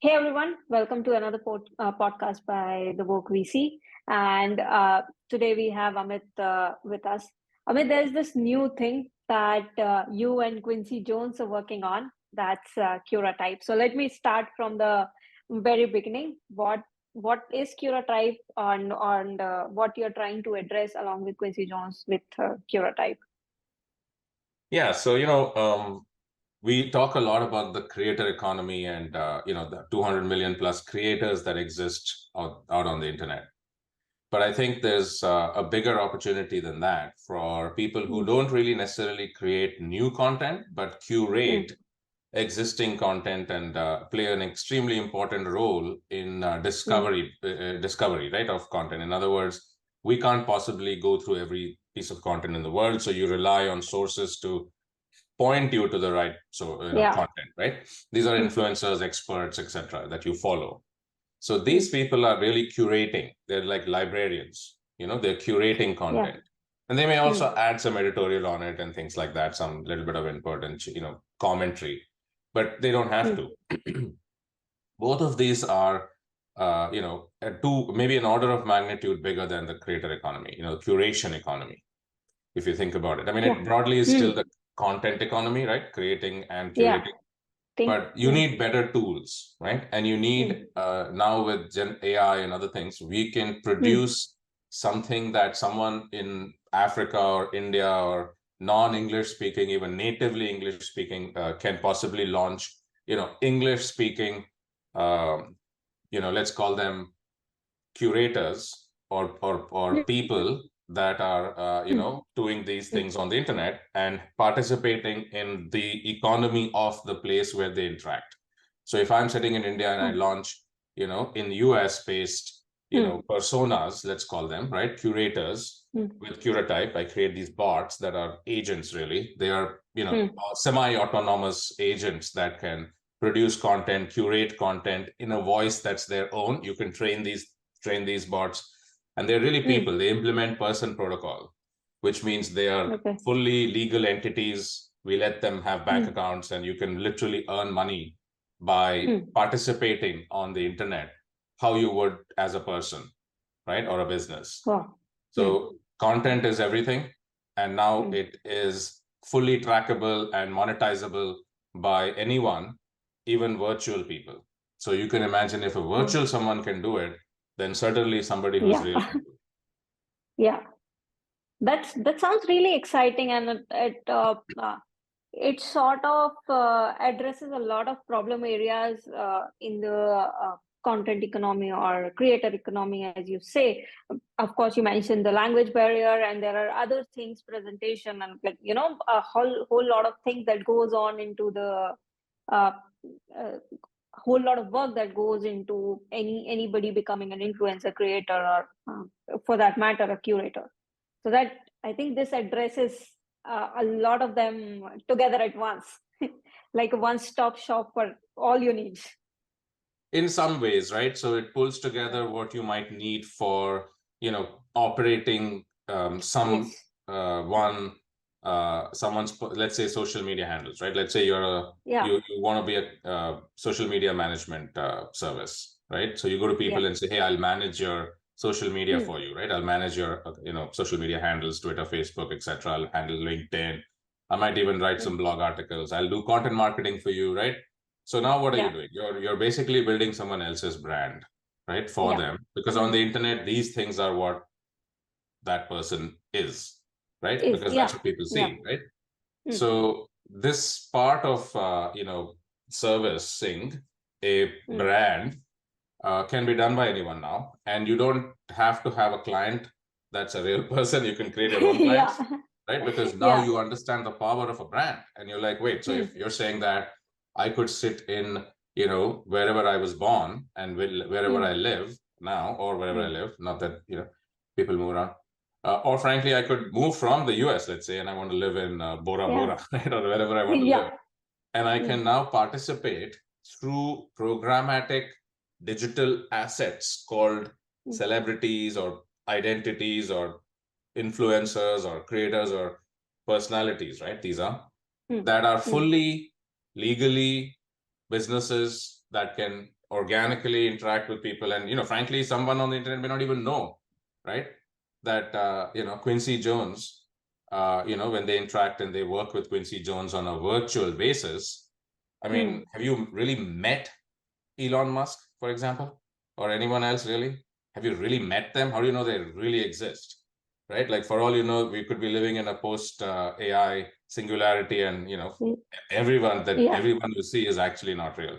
Hey everyone, welcome to another podcast by The Work VC. And today we have Amit with us. Amit, there's this new thing that you and Quincy Jones are working on. That's Curatype. So let me start from the very beginning. What is Curatype and what you're trying to address along with Quincy Jones with Curatype? Yeah, so we talk a lot about the creator economy and the 200 million plus creators that exist out on the internet. But I think there's a bigger opportunity than that for people who Mm, don't really necessarily create new content, but mm, curate existing content and play an extremely important role in mm, discovery, right, of content. In other words, we can't possibly go through every piece of content in the world, so you rely on sources to point you to the right yeah. content, right? These are Mm, influencers, experts, etc., that you follow. So mm, these people are really curating. They're like librarians, they're curating yeah. content. And they may Mm, also add some editorial on it and things like that, some little bit of input and commentary, but they don't have mm, to. Both of these are two, maybe an order of magnitude bigger than the creator economy, curation economy, if you think about it. I mean, yeah. it broadly is still Mm, the content economy, right? Creating and yeah. curating, Think. but you need better tools, right? And you Mm, need now with Gen AI and other things, we can mm, produce something that someone in Africa or India or non-English speaking, even natively English speaking, can possibly launch. English speaking, um, let's call them curators or mm, people that are mm, doing these mm, things on the internet and participating in the economy of the place where they interact. So if I'm sitting in India and I mm, launch in US based mm, personas, let's call them, right, curators, mm, with Curatype, I create these bots that are agents. Really, they are mm, semi-autonomous agents that can produce content, curate content in a voice that's their own. You can train these bots, and they're really mm. people. They implement person protocol, which means they are Okay. fully legal entities. We let them have bank Mm, accounts, and you can literally earn money by mm, participating on the internet how you would as a person, right, or a business. wow. Mm, So content is everything, and now mm, it is fully trackable and monetizable by anyone, even virtual people. So you can imagine, if a mm. virtual someone can do it, then certainly somebody who's Yeah. real can do it. Yeah. That sounds really exciting, and it sort of addresses a lot of problem areas in the content economy or creator economy, as you say. Of course, you mentioned the language barrier, and there are other things, presentation, and a whole lot of things that goes on into the uh, uh, whole lot of work that goes into anybody becoming an influencer, creator, or for that matter, a curator. So that I think this addresses a lot of them together at once, like a one-stop shop for all your needs. In some ways, right? So it pulls Yeah. together what you might need for, operating some Yes. one someone's, let's say, social media handles, right? Let's say Yeah. you want to be a social media management service, right? So you go to Yeah. people and say, hey, I'll manage your social media Hmm. for you, right? I'll manage your social media handles, Twitter, Facebook, etc. I'll handle LinkedIn. I might even write Hmm. some blog articles. I'll do content marketing for you, right? So now what are you Yeah. doing? You're basically building someone else's brand, right, for Yeah. them, because on Hmm. the internet these things are what that person is, right? Is Because that's yeah. what people Yeah. see, right? Hmm. So this part of servicing a Hmm. brand can be done by anyone now, and you don't have to have a client that's a real person. You can create your own Yeah. clients, right? Because now Yeah. you understand the power of a brand, and you're like, wait, so Hmm. if you're saying that I could sit in, wherever I was born and wherever I Hmm. live now, or wherever I Hmm. live, not that people move around, or frankly, I could move from the US, let's say, and I want to live in Bora Yeah. Bora, right, or wherever I want to live, Yeah. and I Hmm. can now participate through programmatic digital assets called Hmm. celebrities or identities or influencers or creators or personalities, right? These are Hmm. that are Hmm. fully legally businesses that can organically interact with people. And, frankly, someone on the internet may not even know, right, that, Quincy Jones, when they interact and they work with Quincy Jones on a virtual basis. I mean, have you really met Elon Musk, for example, or anyone else really? Have you really met them? How do you know they really exist? Right? Like, for all you know, we could be living in a post AI singularity, and everyone you see is actually not real.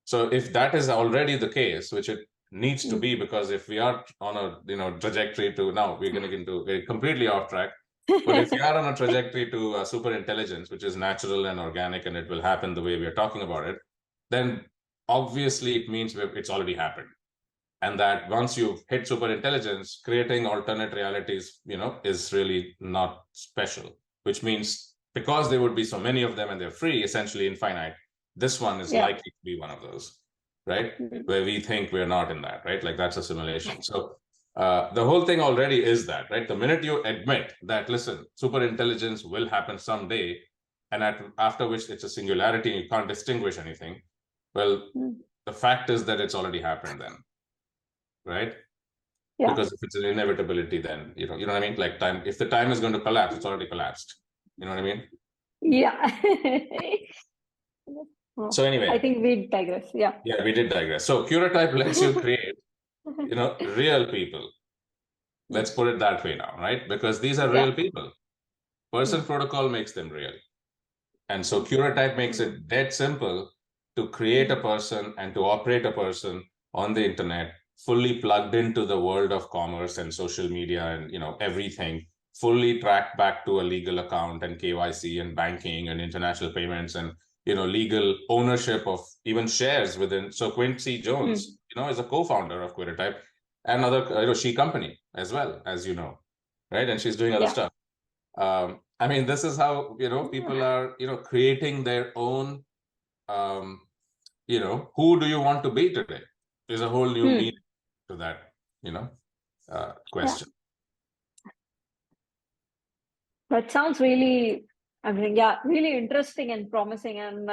So if that is already the case, which it needs to be, because if we are on a trajectory to, now we're going to get into completely off track, but if you are on a trajectory to super intelligence, which is natural and organic, and it will happen the way we are talking about it, then obviously it means it's already happened. And that once you've hit super intelligence, creating alternate realities, is really not special, which means because there would be so many of them and they're free, essentially infinite, this one is likely to be one of those, right? Where we think we're not in that, right? Like, that's a simulation. So the whole thing already is that, right? The minute you admit that, listen, super intelligence will happen someday, and after which it's a singularity and you can't distinguish anything, well, the fact is that it's already happened then, right? Yeah. Because if it's an inevitability, then you know what I mean? Like, time, if the time is going to collapse, it's already collapsed. You know what I mean? Yeah. So anyway, I think we digress. Yeah, we did digress. So Curatype lets you create real people. Let's put it that way now, right? Because these are real people. Person protocol makes them real. And so Curatype makes it dead simple to create a person and to operate a person on the internet, fully plugged into the world of commerce and social media and everything, fully tracked back to a legal account and KYC and banking and international payments and legal ownership of even shares within. So Quincy Jones, is a co-founder of Curatype and other she company as well, as right? And she's doing other stuff. I mean, this is how people are creating their own. Who do you want to be today? There's a whole new meaning to that question. That sounds really, really interesting and promising. And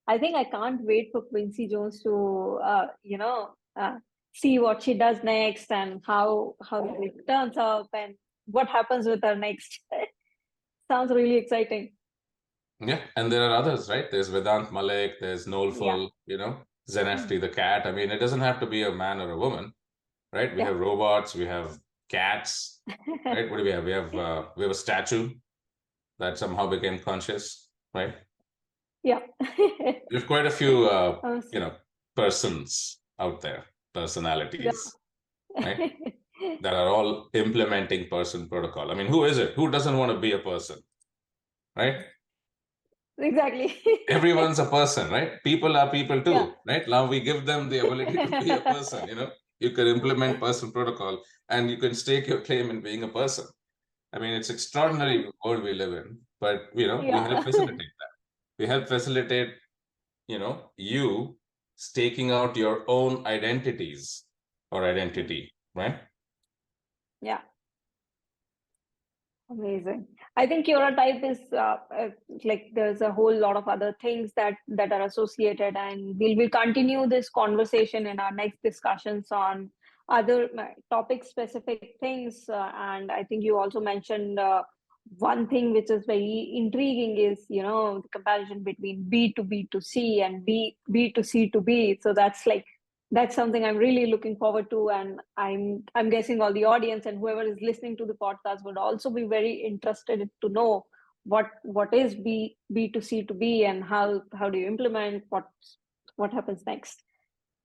I think I can't wait for Quincy Jones to, see what she does next and how it turns up and what happens with her next. Sounds really exciting. Yeah, and there are others, right? There's Vedant Malik, there's Nolful, Zenefti the cat. I mean, it doesn't have to be a man or a woman, right? We have robots, we have cats, right? What do we have? We have a statue that somehow became conscious, right? Yeah. There's quite a few, persons out there, personalities, right? That are all implementing person protocol. I mean, who is it? Who doesn't want to be a person, right? Exactly. Everyone's a person, right? People are people too, right? Now we give them the ability to be a person, You can implement person protocol and you can stake your claim in being a person. I mean, it's extraordinary world we live in, but, we help facilitate that. We help facilitate, you staking out your own identities or identity, right? Yeah. Amazing. I think Curatype is like there's a whole lot of other things that are associated, and we'll continue this conversation in our next discussions on other topic specific things. And I think you also mentioned one thing which is very intriguing is the comparison between B to B to C and B to C to B. So that's something I'm really looking forward to, and I'm guessing all the audience and whoever is listening to the podcast would also be very interested to know what is B to C to B and how do you implement what happens next.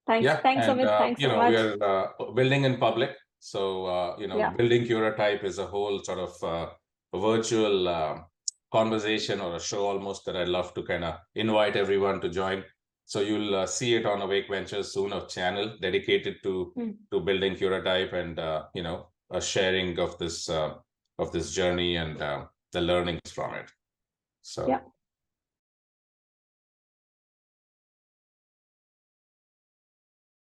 Thanks, Amit. Thanks so much. We are building in public, so building Curatype is a whole sort of virtual conversation or a show almost that I'd love to kind of invite everyone to join. So you'll see it on Awake Ventures soon, a channel dedicated to building Curatype and a sharing of this journey and the learnings from it. So